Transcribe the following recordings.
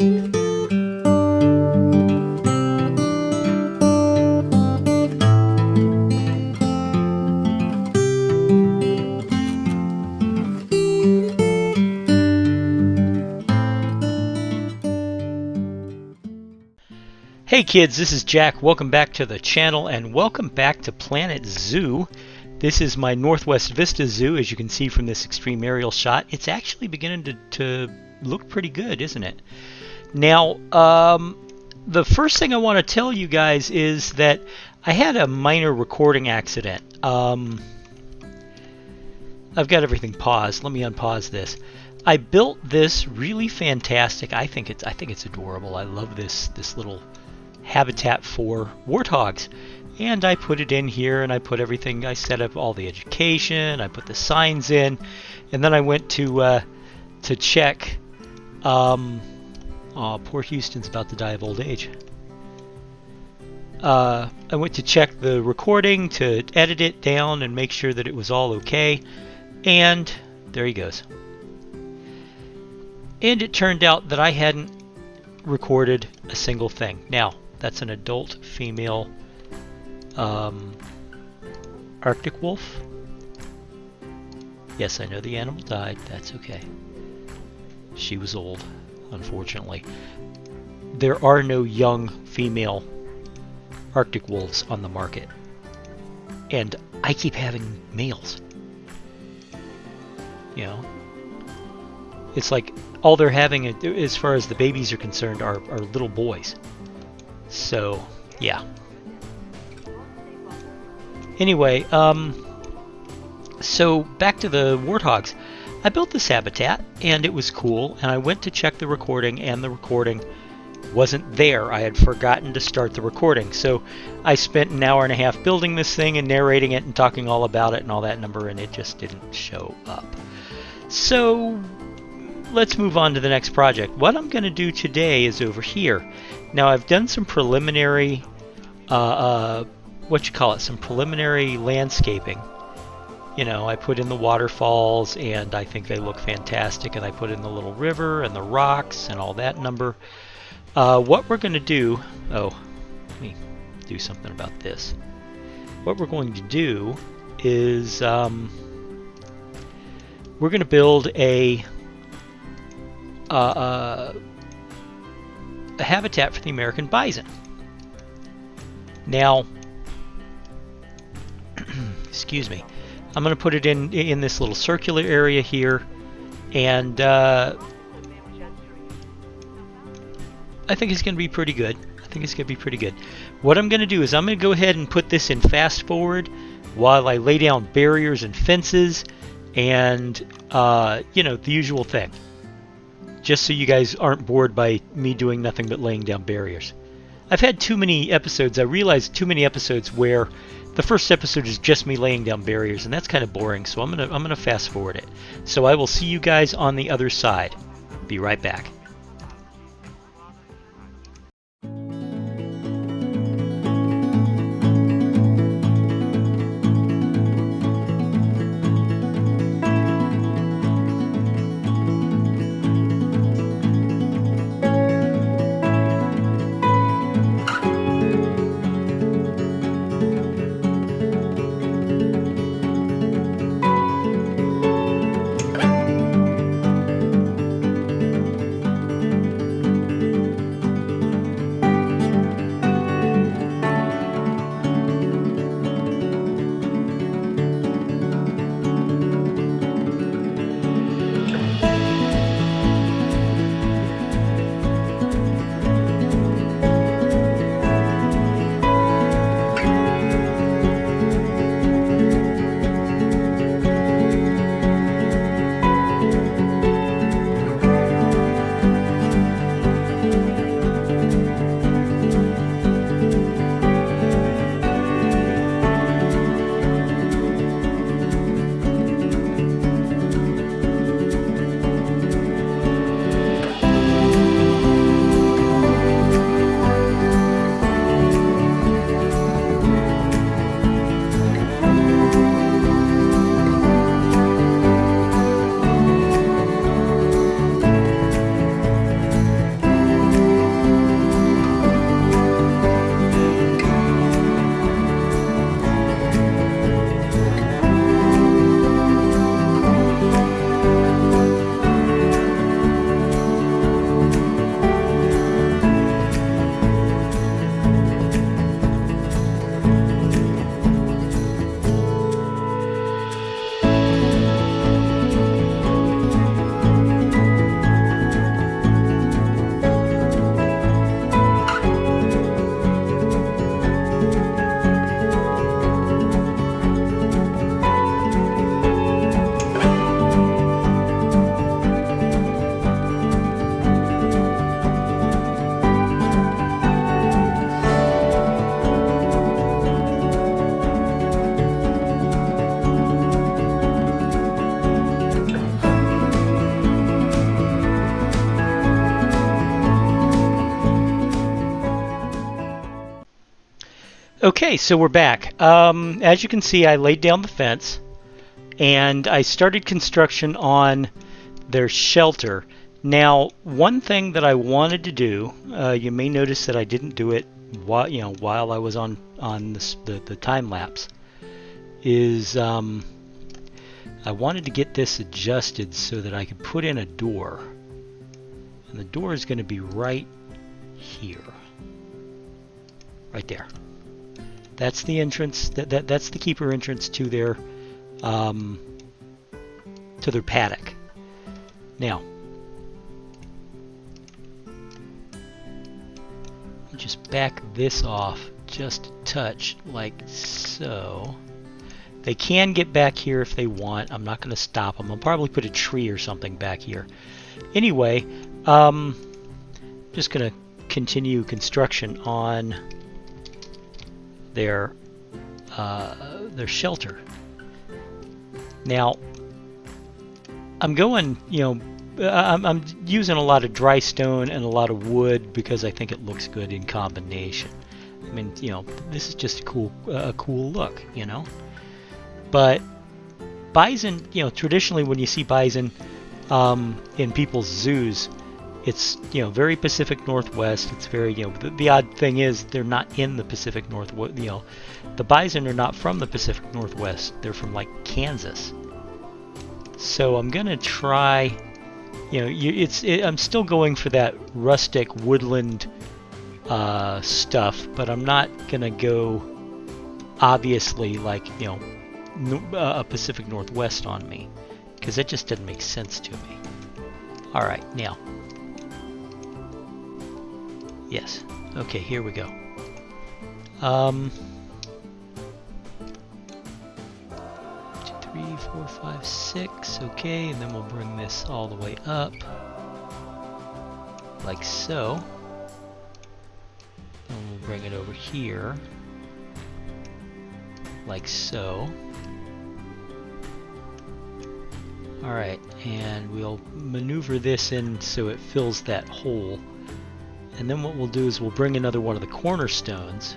Hey kids, this is Jack. Welcome back to the channel and welcome back to Planet Zoo. This is my Northwest Vista Zoo. As you can see from this extreme aerial shot, it's actually beginning to look pretty good, isn't it? Now, the first thing I want to tell you guys is that I had a minor recording accident. I've got everything paused. Let me unpause this. I built this really fantastic. I think it's adorable. I love this little habitat for warthogs, and I put it in here, and I put everything. I set up all the education. I put the signs in, and then I went to check. Oh, poor Houston's about to die of old age. I went to check the recording to edit it down and make sure that it was all okay, and there he goes. And it turned out that I hadn't recorded a single thing. Now, that's an adult female Arctic wolf. Yes, I know the animal died. That's okay. She was old, unfortunately. There are no young female Arctic wolves on the market. And I keep having males. You know? It's like all they're having, as far as the babies are concerned, are little boys. So, yeah. Anyway, so back to the warthogs. I built this habitat, and it was cool, and I went to check the recording, and the recording wasn't there. I had forgotten to start the recording. So I spent an hour and a half building this thing and narrating it and talking all about it and all that number, and it just didn't show up. So let's move on to the next project. What I'm going to do today is over here. Now, I've done some preliminary, some preliminary landscaping. You know, I put in the waterfalls, and I think they look fantastic, and I put in the little river and the rocks and all that number. What we're going to do, let me do something about this. What we're going to do is we're going to build a habitat for the American bison. Now, excuse me, I'm going to put it in this little circular area here, and I think it's going to be pretty good. What I'm going to do is I'm going to go ahead and put this in fast forward while I lay down barriers and fences and the usual thing. Just so you guys aren't bored by me doing nothing but laying down barriers. I've had too many episodes. I realized too many episodes where the first episode is just me laying down barriers, and that's kind of boring. So I'm gonna fast forward it. So I will see you guys on the other side. Be right back. Okay, so we're back. As you can see, I laid down the fence and I started construction on their shelter. Now, one thing that I wanted to do, you may notice that I didn't do it while I was on the time lapse, is I wanted to get this adjusted so that I could put in a door, and the door is going to be right here, right there. That's the entrance. That's the keeper entrance to their paddock. Now, just back this off just a touch, like so. They can get back here if they want. I'm not going to stop them. I'll probably put a tree or something back here. Anyway, just going to continue construction on their shelter. Now, I'm going, I'm using a lot of dry stone and a lot of wood because I think it looks good in combination. I mean, this is just a cool look, But bison, traditionally when you see bison in people's zoos, it's very Pacific Northwest. It's very the odd thing is they're not in the Pacific Northwest. The bison are not from the Pacific Northwest. They're from like Kansas. So I'm gonna try. I'm still going for that rustic woodland stuff, but I'm not gonna go obviously like a Pacific Northwest on me, because that just doesn't make sense to me. All right, now. Yes. Okay, here we go. 2, 3, 4, 5, 6. Okay, and then we'll bring this all the way up, like so. And we'll bring it over here, like so. All right, and we'll maneuver this in so it fills that hole. And then what we'll do is we'll bring another one of the cornerstones.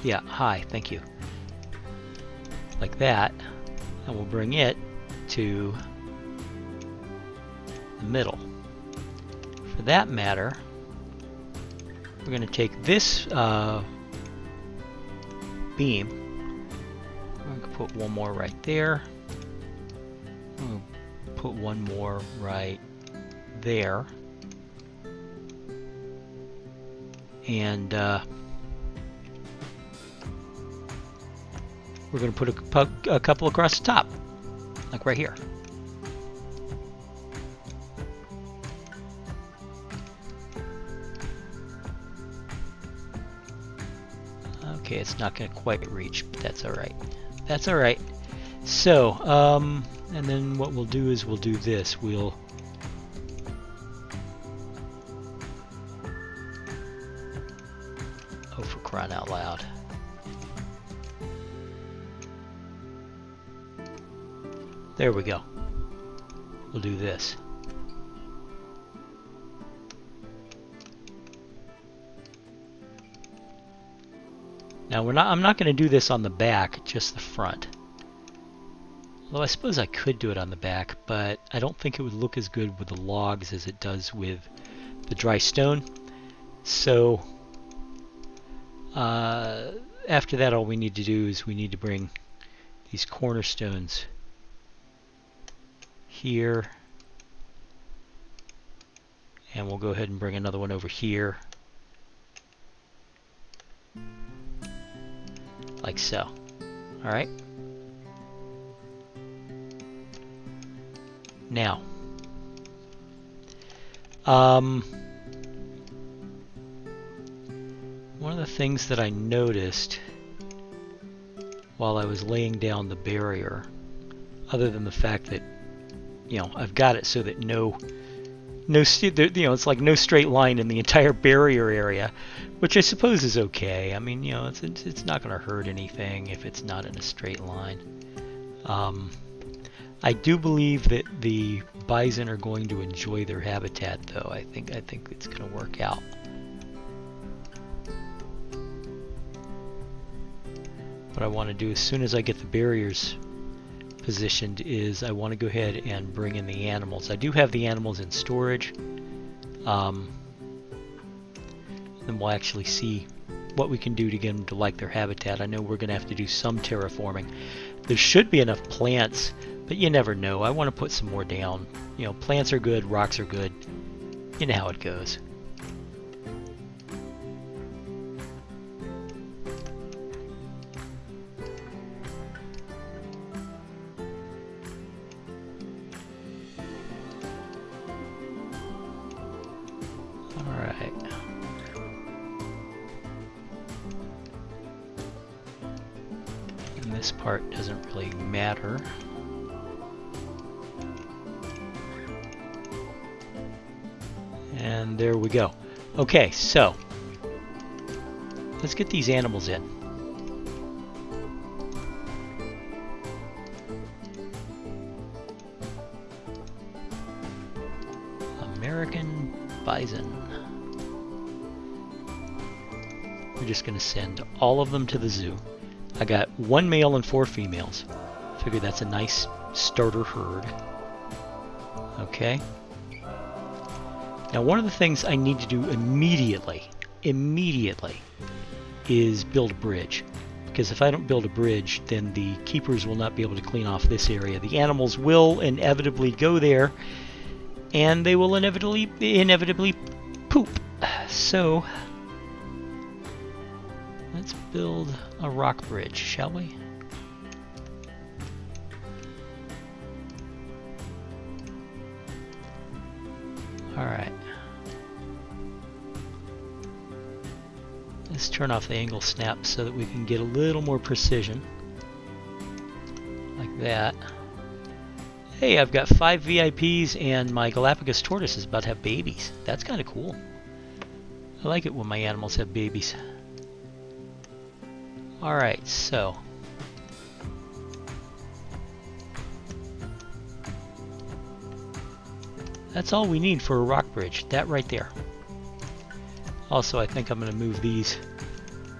Yeah, hi, thank you. Like that. And we'll bring it to the middle. For that matter, we're going to take this beam. I'm going to put one more right there. I'm going to put one more right there, and we're going to put a couple across the top, like right here. Okay, it's not going to quite reach, but that's all right. That's all right. So, and then what we'll do is we'll do this. We'll for crying out loud. There we go. We'll do this. Now I'm not going to do this on the back, just the front. Although I suppose I could do it on the back, but I don't think it would look as good with the logs as it does with the dry stone. So after that, all we need to do is we need to bring these cornerstones here, and we'll go ahead and bring another one over here, like so. All right. Now, one of the things that I noticed while I was laying down the barrier, other than the fact that, I've got it so that it's like no straight line in the entire barrier area, which I suppose is okay. I mean, it's not going to hurt anything if it's not in a straight line. I do believe that the bison are going to enjoy their habitat, though. I think it's going to work out. what I want to do as soon as I get the barriers positioned is I want to go ahead and bring in the animals. I do have the animals in storage. Then we'll actually see what we can do to get them to like their habitat. I know we're going to have to do some terraforming. There should be enough plants, but you never know. I want to put some more down. You know, plants are good, rocks are good. You know how it goes. This part doesn't really matter. And there we go. Okay, so let's get these animals in. American Bison. We're just going to send all of them to the zoo. I got 1 male and 4 females. Figure that's a nice starter herd. Okay. Now one of the things I need to do immediately, is build a bridge. Because if I don't build a bridge, then the keepers will not be able to clean off this area. The animals will inevitably go there, and they will inevitably poop. So let's build a rock bridge, shall we? Alright. Let's turn off the angle snap so that we can get a little more precision. Like that. Hey, I've got 5 VIPs and my Galapagos tortoise is about to have babies. That's kind of cool. I like it when my animals have babies. Alright, so that's all we need for a rock bridge, that right there. Also, I think I'm going to move these.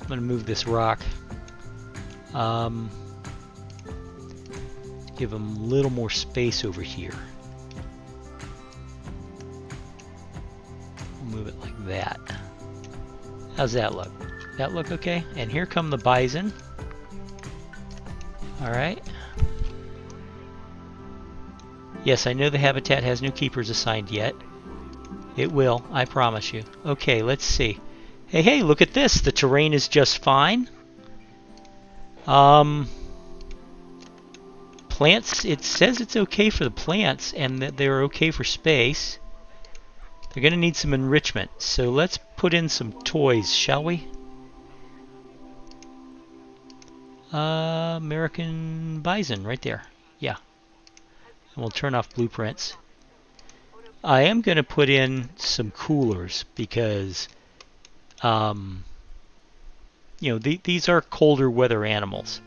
I'm going to move this rock. Give them a little more space over here. Move it like that. How's that look? That look okay? And here come the bison. Alright. Yes, I know the habitat has no keepers assigned yet. It will, I promise you. Okay, let's see. Hey, hey, look at this. The terrain is just fine. Plants, it says it's okay for the plants and that they're okay for space. They're going to need some enrichment. So let's put in some toys, shall we? American Bison, right there. Yeah. And we'll turn off blueprints. I am going to put in some coolers because, you know, these are colder weather animals.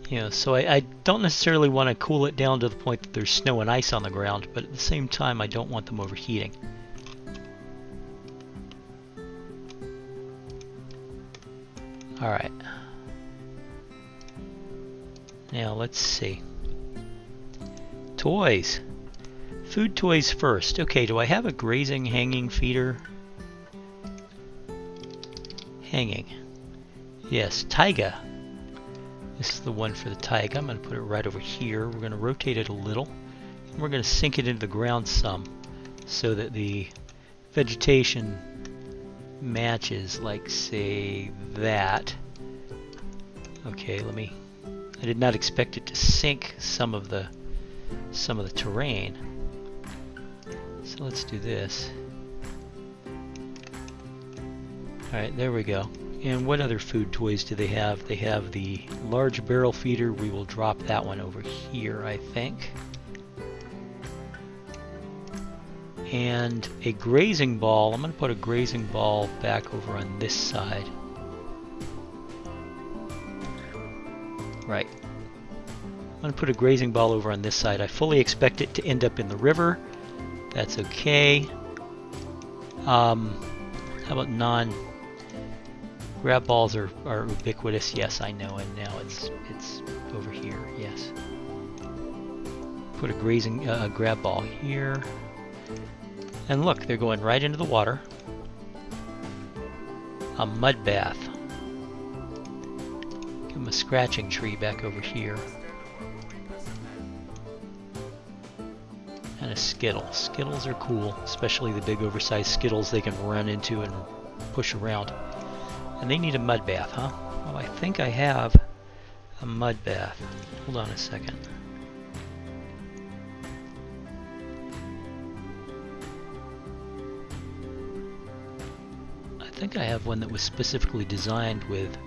You know, so I don't necessarily want to cool it down to the point that there's snow and ice on the ground, but at the same time I don't want them overheating. Alright. Now let's see. Toys. Food toys first. Okay, do I have a grazing hanging feeder? Hanging. Yes, taiga. This is the one for the taiga. I'm going to put it right over here. We're going to rotate it a little. And we're going to sink it into the ground some so that the vegetation matches, like, say, that. Okay, I did not expect it to sink some of the terrain. So let's do this. Alright, there we go. And what other food toys do they have? They have the large barrel feeder. We will drop that one over here, I think. And a grazing ball. I'm going to put a grazing ball back over on this side. Right. going to put a grazing ball over on this side. I fully expect it to end up in the river. That's okay. How about grab balls are ubiquitous? Yes, I know, and now it's over here. Yes. Put a grazing grab ball here, and look, they're going right into the water. A mud bath. Give them a scratching tree back over here. And a skittle. Skittles are cool, especially the big oversized skittles they can run into and push around. And they need a mud bath, huh? Well, I think I have a mud bath. Hold on a second. I think I have one that was specifically designed with